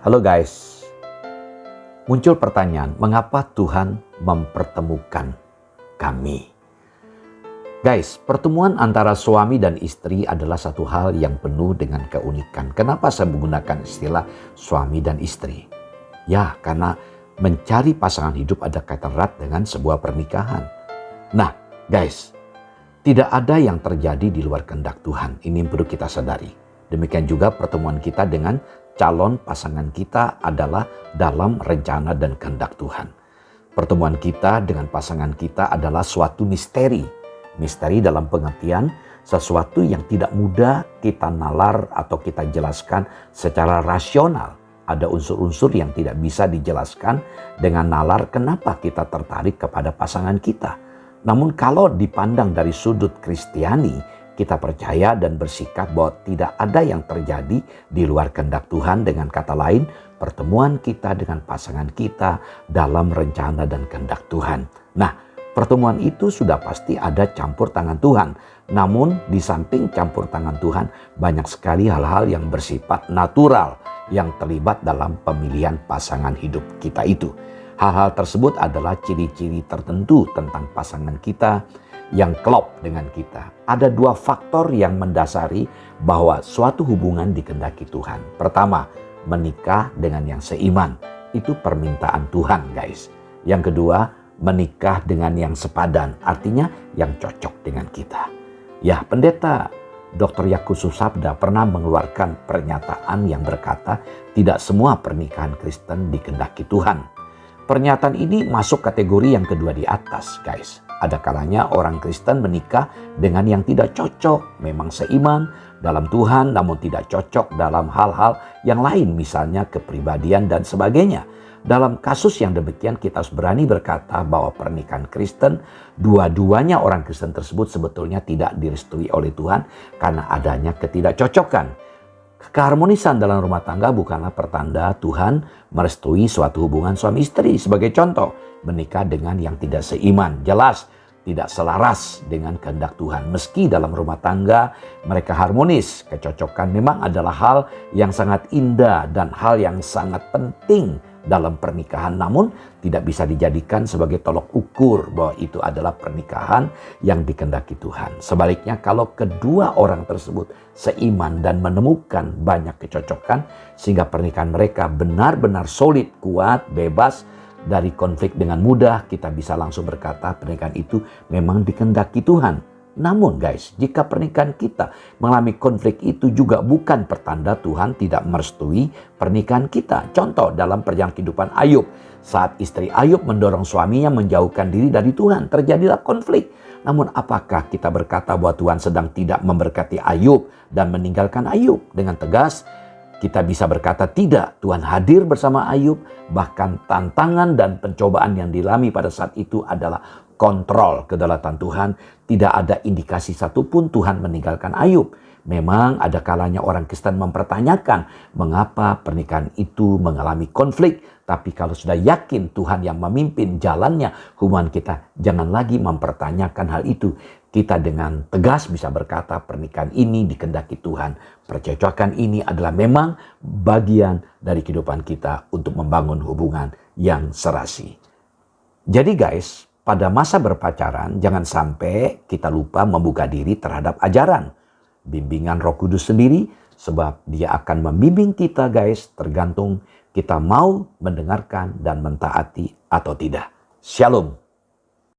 Halo guys, muncul pertanyaan, mengapa Tuhan mempertemukan kami? Guys, pertemuan antara suami dan istri adalah satu hal yang penuh dengan keunikan. Kenapa saya menggunakan istilah suami dan istri? Ya, karena mencari pasangan hidup ada kaitan erat dengan sebuah pernikahan. Nah, guys, tidak ada yang terjadi di luar kehendak Tuhan. Ini yang perlu kita sadari. Demikian juga pertemuan kita dengan calon pasangan kita adalah dalam rencana dan kehendak Tuhan. Pertemuan kita dengan pasangan kita adalah suatu misteri. Misteri dalam pengertian sesuatu yang tidak mudah kita nalar atau kita jelaskan secara rasional. Ada unsur-unsur yang tidak bisa dijelaskan dengan nalar kenapa kita tertarik kepada pasangan kita. Namun kalau dipandang dari sudut Kristiani, kita percaya dan bersikap bahwa tidak ada yang terjadi di luar kehendak Tuhan. Dengan kata lain, pertemuan kita dengan pasangan kita dalam rencana dan kehendak Tuhan. Nah, pertemuan itu sudah pasti ada campur tangan Tuhan. Namun di samping campur tangan Tuhan, banyak sekali hal-hal yang bersifat natural yang terlibat dalam pemilihan pasangan hidup kita itu. Hal-hal tersebut adalah ciri-ciri tertentu tentang pasangan kita yang klop dengan kita. Ada dua faktor yang mendasari bahwa suatu hubungan dikehendaki Tuhan. Pertama, menikah dengan yang seiman. Itu permintaan Tuhan, guys. Yang kedua, menikah dengan yang sepadan. Artinya yang cocok dengan kita. Ya, pendeta Dr. Yakub Susabda pernah mengeluarkan pernyataan yang berkata, tidak semua pernikahan Kristen dikehendaki Tuhan. Pernyataan ini masuk kategori yang kedua di atas, guys. Ada kalanya orang Kristen menikah dengan yang tidak cocok, memang seiman dalam Tuhan namun tidak cocok dalam hal-hal yang lain, misalnya kepribadian dan sebagainya. Dalam kasus yang demikian kita harus berani berkata bahwa pernikahan Kristen, dua-duanya orang Kristen tersebut sebetulnya tidak direstui oleh Tuhan karena adanya ketidakcocokan. Keharmonisan dalam rumah tangga bukanlah pertanda Tuhan merestui suatu hubungan suami istri. Sebagai contoh, menikah dengan yang tidak seiman, jelas tidak selaras dengan kehendak Tuhan. Meski dalam rumah tangga mereka harmonis, kecocokan memang adalah hal yang sangat indah dan hal yang sangat penting dalam pernikahan, namun tidak bisa dijadikan sebagai tolok ukur bahwa itu adalah pernikahan yang dikehendaki Tuhan. Sebaliknya, kalau kedua orang tersebut seiman dan menemukan banyak kecocokan sehingga pernikahan mereka benar-benar solid, kuat, bebas dari konflik dengan mudah, kita bisa langsung berkata pernikahan itu memang dikehendaki Tuhan. Namun guys, jika pernikahan kita mengalami konflik, itu juga bukan pertanda Tuhan tidak merestui pernikahan kita. Contoh dalam perjalanan kehidupan Ayub, saat istri Ayub mendorong suaminya menjauhkan diri dari Tuhan, terjadilah konflik. Namun apakah kita berkata bahwa Tuhan sedang tidak memberkati Ayub dan meninggalkan Ayub? Dengan tegas kita bisa berkata tidak, Tuhan hadir bersama Ayub, bahkan tantangan dan pencobaan yang dialami pada saat itu adalah kontrol kedaulatan Tuhan. Tidak ada indikasi satupun Tuhan meninggalkan Ayub. Memang ada kalanya orang Kristen mempertanyakan mengapa pernikahan itu mengalami konflik. Tapi kalau sudah yakin Tuhan yang memimpin jalannya hubungan kita, jangan lagi mempertanyakan hal itu. Kita dengan tegas bisa berkata pernikahan ini dikehendaki Tuhan. Percocokan ini adalah memang bagian dari kehidupan kita untuk membangun hubungan yang serasi. Jadi guys, pada masa berpacaran jangan sampai kita lupa membuka diri terhadap ajaran bimbingan Roh Kudus sendiri, sebab dia akan membimbing kita guys, tergantung kita mau mendengarkan dan mentaati atau tidak. Shalom.